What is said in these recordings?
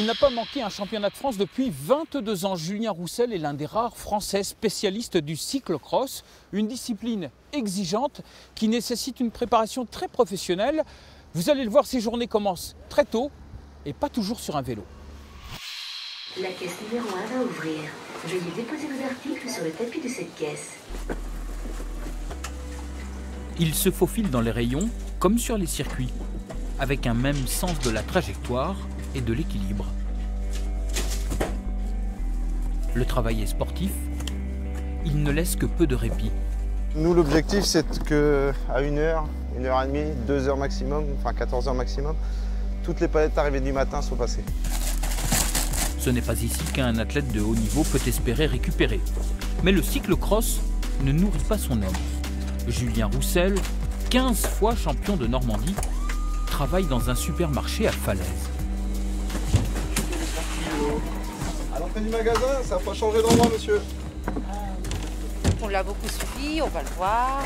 Il n'a pas manqué un championnat de France depuis 22 ans. Julien Roussel est l'un des rares Français spécialistes du cyclocross, une discipline exigeante qui nécessite une préparation très professionnelle. Vous allez le voir, ces journées commencent très tôt et pas toujours sur un vélo. La caisse numéro 1 va ouvrir. Veuillez déposer vos articles sur le tapis de cette caisse. Il se faufile dans les rayons comme sur les circuits, avec un même sens de la trajectoire et de l'équilibre. Le travail est sportif, il ne laisse que peu de répit. Nous, l'objectif, c'est qu'à 1h, 1h30, 2h maximum, enfin 14h maximum, toutes les palettes arrivées du matin sont passées. Ce n'est pas ici qu'un athlète de haut niveau peut espérer récupérer. Mais le cyclocross ne nourrit pas son homme. Julien Roussel, 15 fois champion de Normandie, travaille dans un supermarché à Falaise. À l'entrée du magasin, ça n'a pas changé d'endroit, monsieur. On l'a beaucoup suivi, on va le voir.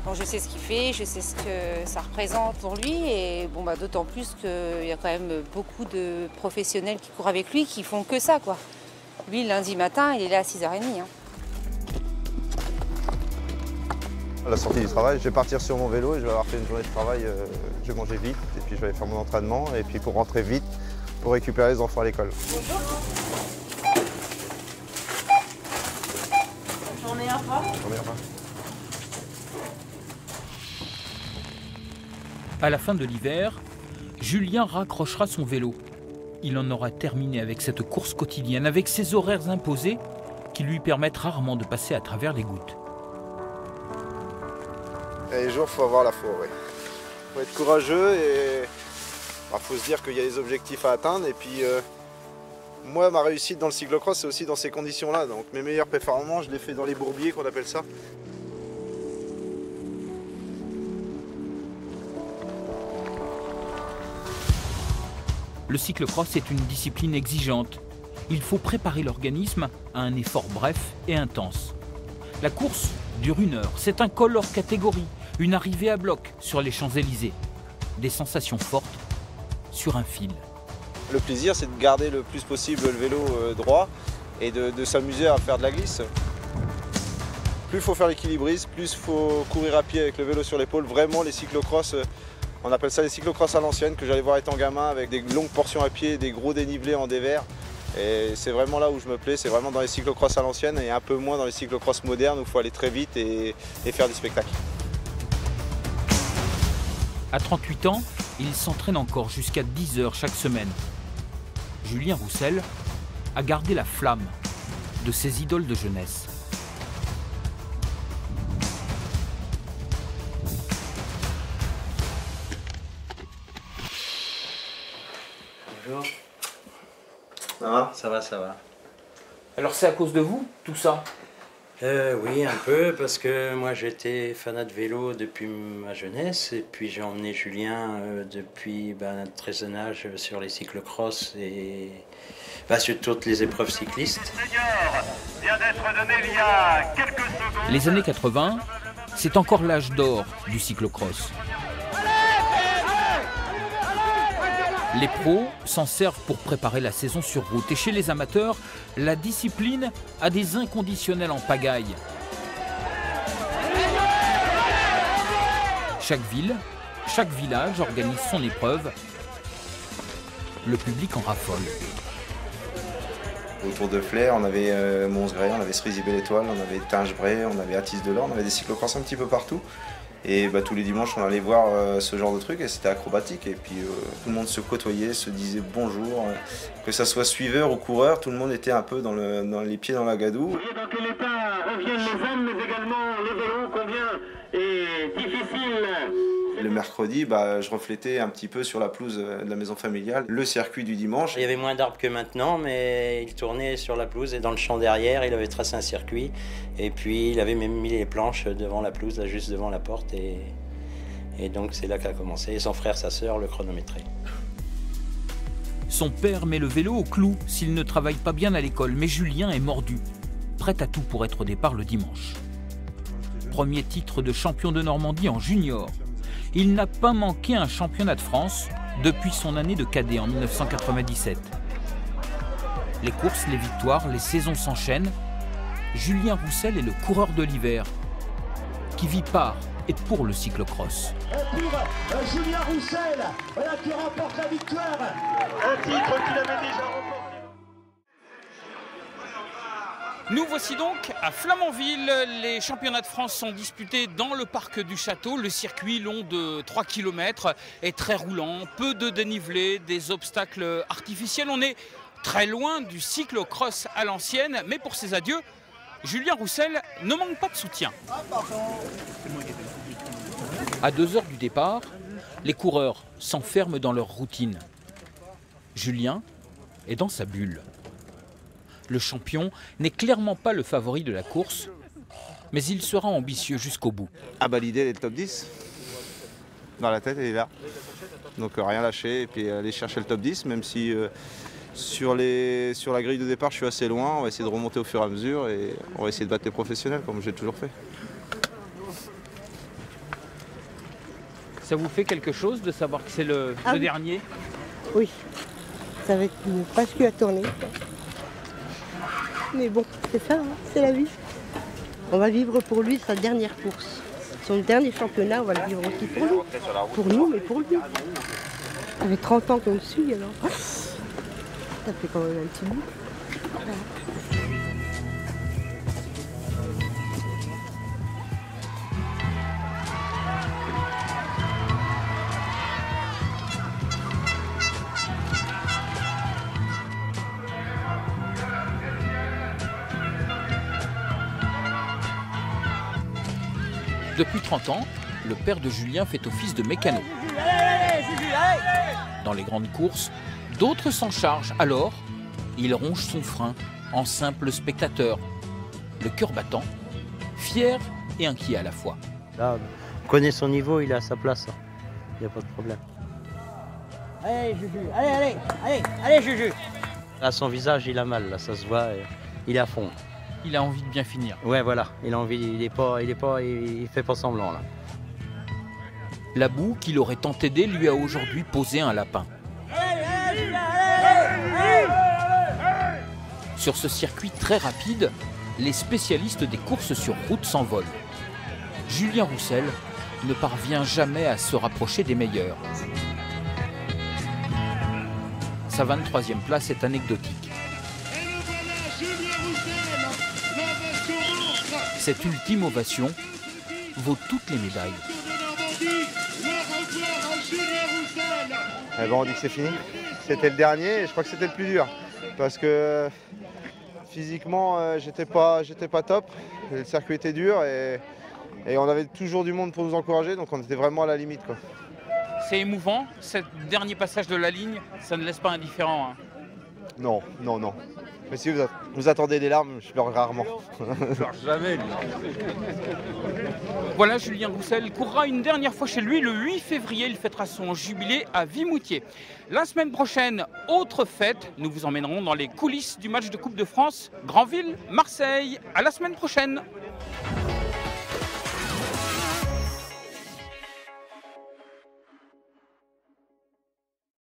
Bon, je sais ce qu'il fait, je sais ce que ça représente pour lui. Et bon, d'autant plus qu'il y a quand même beaucoup de professionnels qui courent avec lui qui font que ça, quoi. Lui, lundi matin, il est là à 6h30. À la sortie du travail, je vais partir sur mon vélo et je vais avoir fait une journée de travail. Je vais manger vite et puis je vais aller faire mon entraînement. Et puis pour rentrer vite, pour récupérer les enfants à l'école. Bonjour. J'en ai un pas. À la fin de l'hiver, Julien raccrochera son vélo. Il en aura terminé avec cette course quotidienne, avec ses horaires imposés qui lui permettent rarement de passer à travers les gouttes. Et les jours, il faut avoir la foi, ouais. Faut être courageux et faut se dire qu'il y a des objectifs à atteindre. Et puis, moi, ma réussite dans le cyclocross, c'est aussi dans ces conditions-là. Donc mes meilleures performances, je les fais dans les bourbiers, qu'on appelle ça. Le cyclocross est une discipline exigeante. Il faut préparer l'organisme à un effort bref et intense. La course dure 1 heure. C'est un col hors catégorie, une arrivée à bloc sur les Champs-Élysées. Des sensations fortes sur un fil. Le plaisir, c'est de garder le plus possible le vélo droit et de s'amuser à faire de la glisse. Plus il faut faire l'équilibriste, plus il faut courir à pied avec le vélo sur l'épaule. Vraiment, les cyclocross, on appelle ça les cyclocross à l'ancienne, que j'allais voir étant gamin, avec des longues portions à pied, des gros dénivelés en dévers. Et c'est vraiment là où je me plais, c'est vraiment dans les cyclocross à l'ancienne et un peu moins dans les cyclocross modernes où il faut aller très vite et faire du spectacle. À 38 ans, il s'entraîne encore jusqu'à 10 heures chaque semaine. Julien Roussel a gardé la flamme de ses idoles de jeunesse. Bonjour. Ça va ? Ça va, ça va. Alors c'est à cause de vous, tout ça? Oui, un peu, parce que moi j'étais fanat de vélo depuis ma jeunesse, et puis j'ai emmené Julien depuis un très jeune âge sur les cyclocross et sur toutes les épreuves cyclistes. Les années 80, c'est encore l'âge d'or du cyclocross. Les pros s'en servent pour préparer la saison sur route. Et chez les amateurs, la discipline a des inconditionnels en pagaille. Chaque ville, chaque village organise son épreuve. Le public en raffole. Autour de Flers, on avait Mons-Grès, on avait Cerisy-Belle-Étoile, on avait Tinge-Bray, on avait Athis-de-l'Or, on avait des cyclocross un petit peu partout. Et tous les dimanches, on allait voir ce genre de truc et c'était acrobatique. Et puis tout le monde se côtoyait, se disait bonjour. Que ça soit suiveur ou coureur, tout le monde était un peu dans les pieds dans la gadoue. Vous voyez dans quel état reviennent les hommes, mais également les vélos, combien est difficile. Le mercredi, je reflétais un petit peu sur la pelouse de la maison familiale le circuit du dimanche. Il y avait moins d'arbres que maintenant, mais il tournait sur la pelouse et dans le champ derrière, il avait tracé un circuit. Et puis il avait même mis les planches devant la pelouse, là, juste devant la porte. Et donc c'est là qu'a commencé. Et son frère, sa sœur, le chronométraient. Son père met le vélo au clou s'il ne travaille pas bien à l'école. Mais Julien est mordu, prêt à tout pour être au départ le dimanche. Premier titre de champion de Normandie en junior. Il n'a pas manqué un championnat de France depuis son année de cadet en 1997. Les courses, les victoires, les saisons s'enchaînent. Julien Roussel est le coureur de l'hiver qui vit par et pour le cyclocross. Pour Julien Roussel, voilà qui remporte la victoire. Un titre qu'il avait déjà remporté. Nous voici donc à Flamanville. Les championnats de France sont disputés dans le parc du château. Le circuit long de 3 km est très roulant, peu de dénivelé, des obstacles artificiels. On est très loin du cyclocross à l'ancienne, mais pour ses adieux, Julien Roussel ne manque pas de soutien. À 2 heures du départ, les coureurs s'enferment dans leur routine. Julien est dans sa bulle. Le champion n'est clairement pas le favori de la course, mais il sera ambitieux jusqu'au bout. Ah bah l'idée elle est le top 10. Dans la tête elle est là. Donc rien lâcher et puis aller chercher le top 10, même si sur la grille de départ je suis assez loin. On va essayer de remonter au fur et à mesure et on va essayer de battre les professionnels comme j'ai toujours fait. Ça vous fait quelque chose de savoir que c'est le dernier? Oui, ça va être une page qui a tourné. Mais bon, c'est ça, hein, c'est la vie. On va vivre pour lui sa dernière course. Son dernier championnat, on va le vivre aussi pour lui. Pour nous, mais pour lui. Ça fait 30 ans qu'on le suit, alors. Ça fait quand même un petit bout. Voilà. Depuis 30 ans, le père de Julien fait office de mécano. Dans les grandes courses, d'autres s'en chargent. Alors, il ronge son frein en simple spectateur, le cœur battant, fier et inquiet à la fois. Là, on connaît son niveau, il est à sa place. Il n'y a pas de problème. Allez, Juju, allez, Juju. Là, son visage, il a mal, là, ça se voit, il est à fond. Il a envie de bien finir. Ouais, voilà, il a envie, il fait pas semblant, là. La boue qu'il aurait tant aidé lui a aujourd'hui posé un lapin. Sur ce circuit très rapide, les spécialistes des courses sur route s'envolent. Julien Roussel ne parvient jamais à se rapprocher des meilleurs. Sa 23e place est anecdotique. Cette ultime ovation vaut toutes les médailles. Eh ben, on dit que c'est fini. C'était le dernier et je crois que c'était le plus dur. Parce que physiquement, j'étais pas top. Le circuit était dur et on avait toujours du monde pour nous encourager, donc on était vraiment à la limite, quoi. C'est émouvant, ce dernier passage de la ligne, ça ne laisse pas indifférent. Hein. Non. Mais si vous attendez des larmes, je pleure rarement. Je pleure jamais, lui. Voilà, Julien Roussel courra une dernière fois chez lui. Le 8 février, il fêtera son jubilé à Vimoutiers. La semaine prochaine, autre fête. Nous vous emmènerons dans les coulisses du match de Coupe de France Granville-Marseille. À la semaine prochaine.